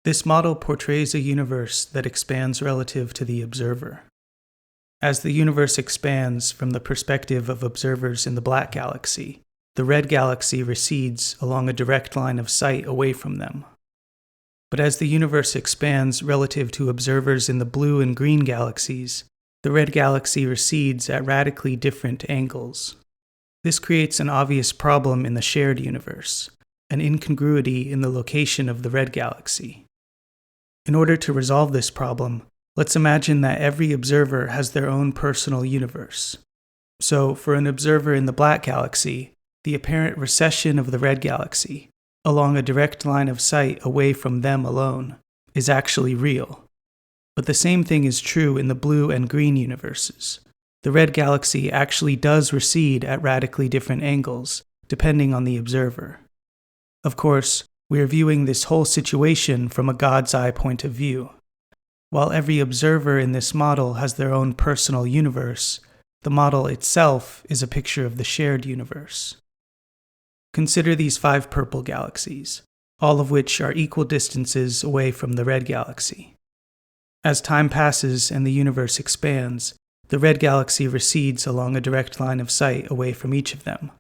This model portrays a universe that expands relative to the observer. As the universe expands from the perspective of observers in the black galaxy, the red galaxy recedes along a direct line of sight away from them. But as the universe expands relative to observers in the blue and green galaxies, the red galaxy recedes at radically different angles. This creates an obvious problem in the shared universe, an incongruity in the location of the red galaxy. In order to resolve this problem, let's imagine that every observer has their own personal universe. So, for an observer in the black galaxy, the apparent recession of the red galaxy, along a direct line of sight away from them alone, is actually real. But the same thing is true in the blue and green universes. The red galaxy actually does recede at radically different angles, depending on the observer. Of course, we are viewing this whole situation from a God's eye point of view. While every observer in this model has their own personal universe, the model itself is a picture of the shared universe. Consider these 5 purple galaxies, all of which are equal distances away from the red galaxy. As time passes and the universe expands, the red galaxy recedes along a direct line of sight away from each of them.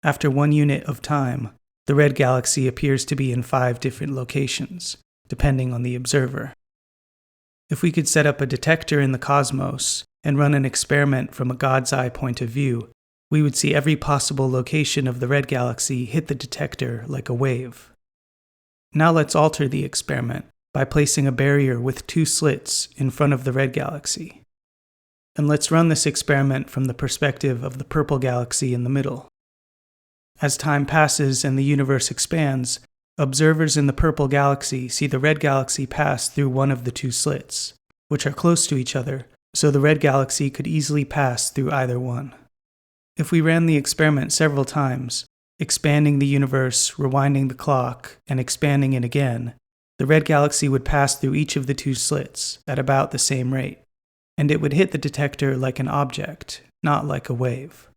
After 1 unit of time, the red galaxy appears to be in 5 different locations, depending on the observer. If we could set up a detector in the cosmos and run an experiment from a God's eye point of view, we would see every possible location of the red galaxy hit the detector like a wave. Now let's alter the experiment by placing a barrier with 2 slits in front of the red galaxy. And let's run this experiment from the perspective of the purple galaxy in the middle. As time passes and the universe expands, observers in the purple galaxy see the red galaxy pass through one of the 2 slits, which are close to each other, so the red galaxy could easily pass through either one. If we ran the experiment several times, expanding the universe, rewinding the clock, and expanding it again, the red galaxy would pass through each of the 2 slits at about the same rate, and it would hit the detector like an object, not like a wave.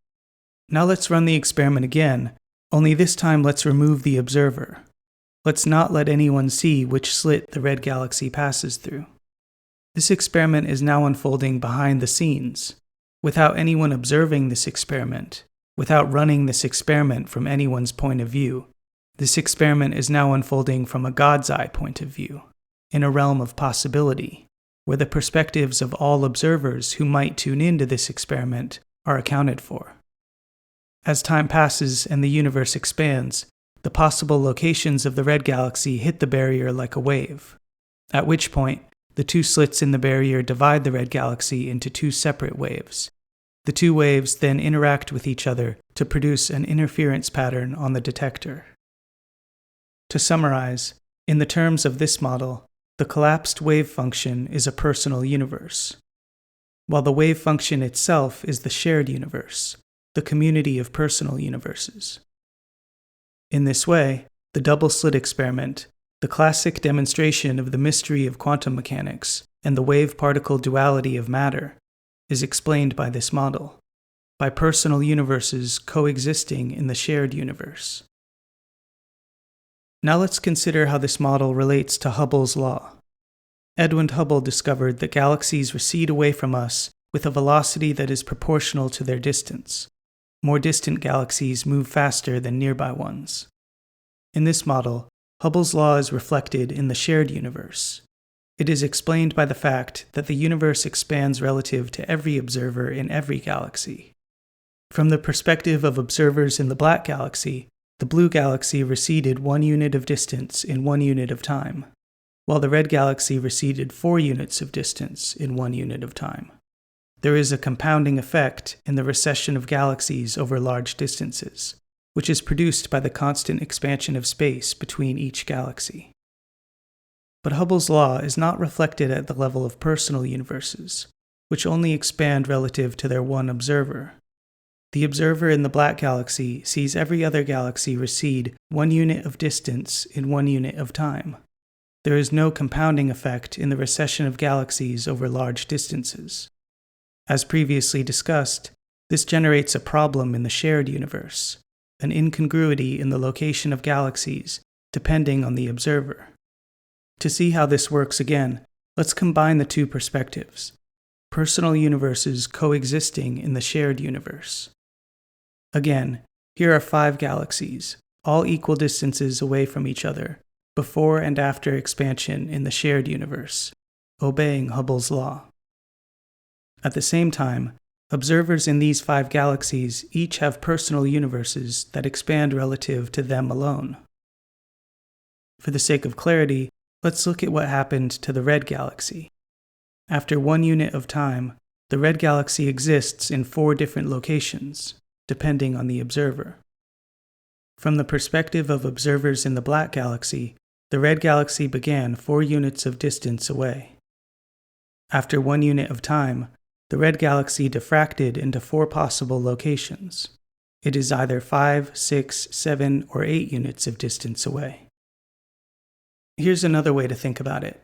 Now let's run the experiment again, only this time let's remove the observer. Let's not let anyone see which slit the red galaxy passes through. This experiment is now unfolding behind the scenes, without anyone observing this experiment, without running this experiment from anyone's point of view. This experiment is now unfolding from a God's eye point of view, in a realm of possibility, where the perspectives of all observers who might tune into this experiment are accounted for. As time passes and the universe expands, the possible locations of the red galaxy hit the barrier like a wave, at which point the 2 slits in the barrier divide the red galaxy into 2 separate waves. The 2 waves then interact with each other to produce an interference pattern on the detector. To summarize, in the terms of this model, the collapsed wave function is a personal universe, while the wave function itself is the shared universe, the community of personal universes. In this way, the double-slit experiment, the classic demonstration of the mystery of quantum mechanics and the wave-particle duality of matter, is explained by this model, by personal universes coexisting in the shared universe. Now let's consider how this model relates to Hubble's law. Edwin Hubble discovered that galaxies recede away from us with a velocity that is proportional to their distance. More distant galaxies move faster than nearby ones. In this model, Hubble's law is reflected in the shared universe. It is explained by the fact that the universe expands relative to every observer in every galaxy. From the perspective of observers in the black galaxy, the blue galaxy receded 1 unit of distance in 1 unit of time, while the red galaxy receded 4 units of distance in 1 unit of time. There is a compounding effect in the recession of galaxies over large distances, which is produced by the constant expansion of space between each galaxy. But Hubble's law is not reflected at the level of personal universes, which only expand relative to their one observer. The observer in the black galaxy sees every other galaxy recede 1 unit of distance in 1 unit of time. There is no compounding effect in the recession of galaxies over large distances. As previously discussed, this generates a problem in the shared universe, an incongruity in the location of galaxies depending on the observer. To see how this works again, let's combine the two perspectives: personal universes coexisting in the shared universe. Again, here are 5 galaxies, all equal distances away from each other, before and after expansion in the shared universe, obeying Hubble's law. At the same time, observers in these 5 galaxies each have personal universes that expand relative to them alone. For the sake of clarity, let's look at what happened to the red galaxy. After 1 unit of time, the red galaxy exists in 4 different locations, depending on the observer. From the perspective of observers in the black galaxy, the red galaxy began 4 units of distance away. After 1 unit of time, the red galaxy diffracted into 4 possible locations. It is either 5, 6, 7, or 8 units of distance away. Here's another way to think about it.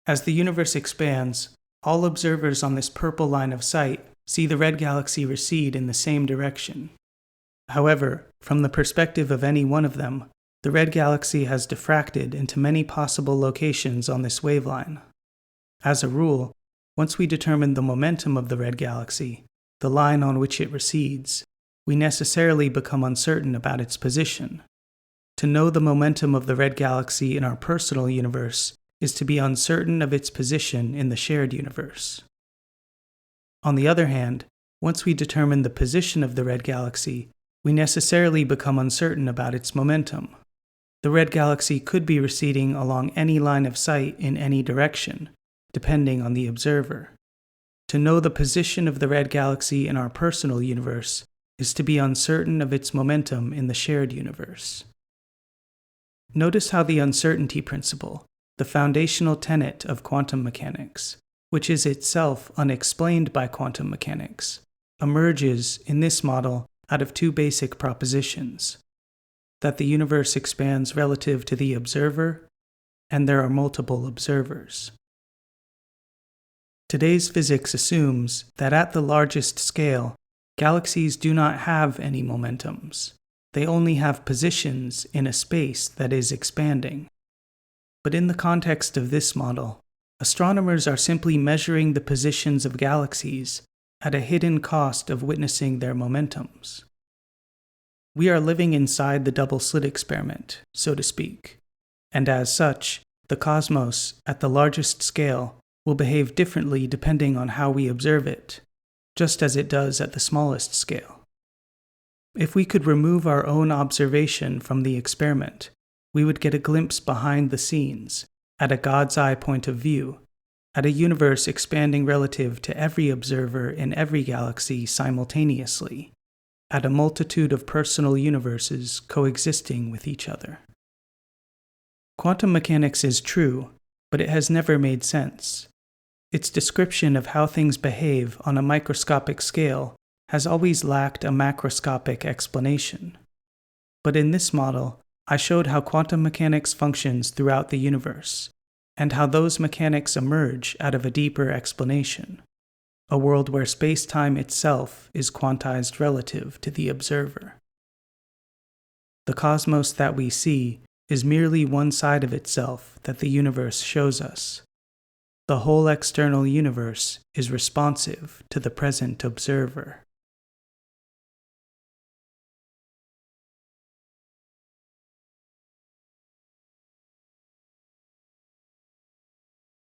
As the universe expands, all observers on this purple line of sight see the red galaxy recede in the same direction. However, from the perspective of any one of them, the red galaxy has diffracted into many possible locations on this waveline. As a rule, once we determine the momentum of the red galaxy, the line on which it recedes, we necessarily become uncertain about its position. To know the momentum of the red galaxy in our personal universe is to be uncertain of its position in the shared universe. On the other hand, once we determine the position of the red galaxy, we necessarily become uncertain about its momentum. The red galaxy could be receding along any line of sight in any direction, depending on the observer. To know the position of the red galaxy in our personal universe is to be uncertain of its momentum in the shared universe. Notice how the uncertainty principle, the foundational tenet of quantum mechanics, which is itself unexplained by quantum mechanics, emerges in this model out of 2 basic propositions: that the universe expands relative to the observer, and there are multiple observers. Today's physics assumes that at the largest scale, galaxies do not have any momentums. They only have positions in a space that is expanding. But in the context of this model, astronomers are simply measuring the positions of galaxies at a hidden cost of witnessing their momentums. We are living inside the double-slit experiment, so to speak, and as such, the cosmos, at the largest scale, will behave differently depending on how we observe it, just as it does at the smallest scale. If we could remove our own observation from the experiment, we would get a glimpse behind the scenes, at a God's eye point of view, at a universe expanding relative to every observer in every galaxy simultaneously, at a multitude of personal universes coexisting with each other. Quantum mechanics is true, but it has never made sense. Its description of how things behave on a microscopic scale has always lacked a macroscopic explanation. But in this model, I showed how quantum mechanics functions throughout the universe, and how those mechanics emerge out of a deeper explanation, a world where space-time itself is quantized relative to the observer. The cosmos that we see is merely one side of itself that the universe shows us. The whole external universe is responsive to the present observer.